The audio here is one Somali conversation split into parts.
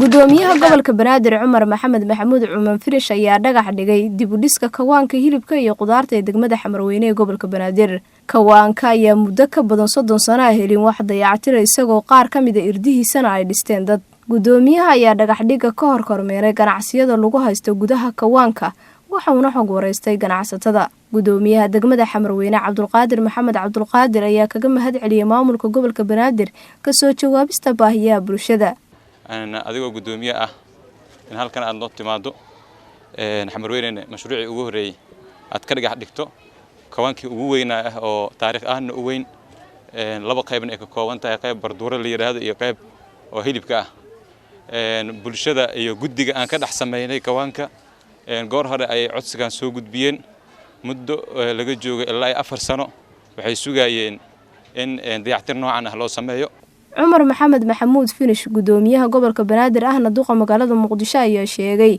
gudoomiyaha gobolka Banaadir Cumar Maxamed Maxamuud Cumar Firish ayaa dhagax dhigay dib u dhiska kawaanka hilibka iyo qudaarta ee degmada Xamarweyne ee gobolka Banaadir. Kawaanka ayaa muddo ka badan 30 sano helin wax dayactir isagoo qaar ka mid ah irdihiisana ay dhisteen dad. Gudoomiyaha ayaa dhagax dhiga ka hor kormeeray ganacsiyada lagu haysto gudaha kawaanka waxaana xog wareystay ganacsatada. Gudoomiyaha degmada Xamarweyne Cabdulqaadir Maxamed Cabdulqaadir ayaa kaga mahad celiyay maamulka gobolka Banaadir ka soo jawaabista baahiyaha bulshada. أنا أديكو قدومية إن هالكان عندنا تمادو حمروين مشروعي وجوري أتكلم عن دكتور كوانك وين أو تاريخ أهن وين لبق قيبن إكوان تا قيب بردور اللي هذا يقيب وهيلي بكا بولشة يجودي أنا كده أحسن ميني كوانك جار هذا أي عدس كان سوق بين مدة لقيت جو الله أفر سنة وحيسوقين إن ديعترنا عن هلا سمايو عمر محمد محمود فينش gudoomiyaha gobolka Banaadir ahna duqa magaalada Muqdisho ayaa sheegay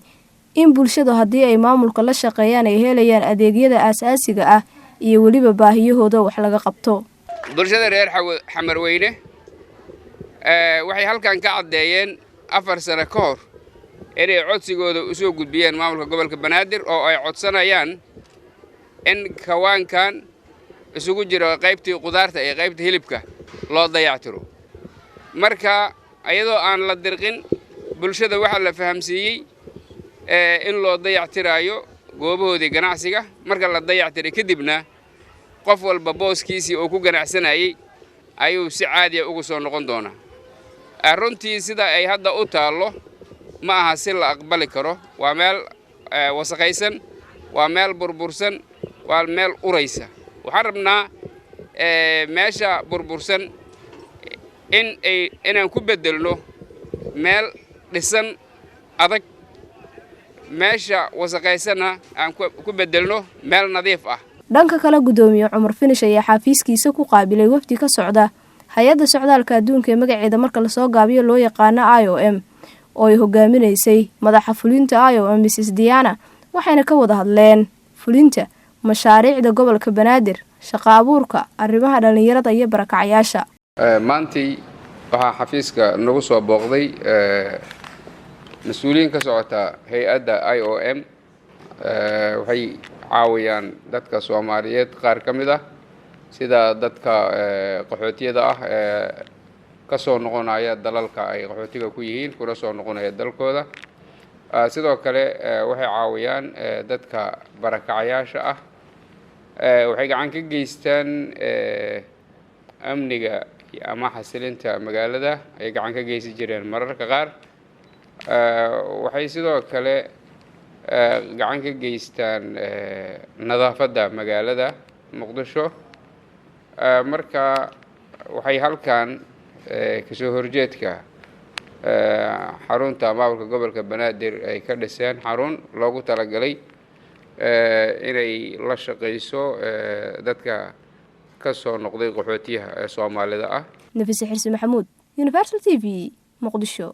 in bulshada hadii ay maamulka la shaqeeyaan ay helayaan adeegyada aasaasiga ah iyo waliba baahiyahooda wax laga qabto. bulshada reer Xamarweyne waxay halkan ka cadeeyeen 4 sano ka hor inay codsigooda u soo gudbiyeen maamulka gobolka Banaadir oo ay codsanayaan in kawaankan isugu jiro qaybtii qudaarta iyo qaybta hilibka loo dayactiro. marka ayadoo aan la dirqin bulshada waxa la fahamsiiyay in loo dayactirayo goobahoodii ganacsiga marka la dayactiray kadibna qof walba booskiisii oo ku ganacsanayay ayuu si caadi ah ugu soo noqon doonaa. runtii sida ay hadda u taalo ma aha si la aqbali karo. waa meel wasaqaysan, waa meel burbursan, waa meel uraysa. waxaan rabnaa meesha burbursan inaan ku bedelno meel dhisan adag, meesha wasaqaysana aan ku bedelno meel nadiif ah. dhanka kale gudoomiye Cumar Finish ayaa xafiiskiisa ku qaabilay wafdi ka socda hay'adda socdaalka adduunka ee magaceeda marka la soo gaabiyo loo yaqaan IOM oo ay hogaaminaysay madaxa fulinta IOM Mrs Diana waxayna ka wada hadleen fulinta mashaariicda gobolka Banaadir, shaqo abuurka, arrimaha dhalinyarada iyo barakacayaasha. maantii waxa xafiiska nagu soo booqday mas'uuliyiin ka socota hay'adda IOM waxay caawiyaan dadka Soomaaliyeed qaar ka mid ah sida dadka qaxootiyada ah ka soo noqonaya dalalka ay qaxootiga ku yihiin kuna soo noqonaya dalkooda. sidoo kale waxay caawiyaan dadka barakacayaasha ah. waxay gacan ka geystaan amniga ama xasilinta magaalada ay gacan ka geysan jireen mararka qaar. waxay sidoo kale gacan ka geystaan nadaafadda magaalada Muqdisho. marka waxay halkan ka soo horjeedka xarunta maamulka gobolka Banaadir ay ka dhiseen xarun loogu talagalay inay la shaqeyso dadka ka soo noqday qaxootiyaha Soomaalida ah. Nafis Xirsi Maxamuud, Universal TV, Muqdisho.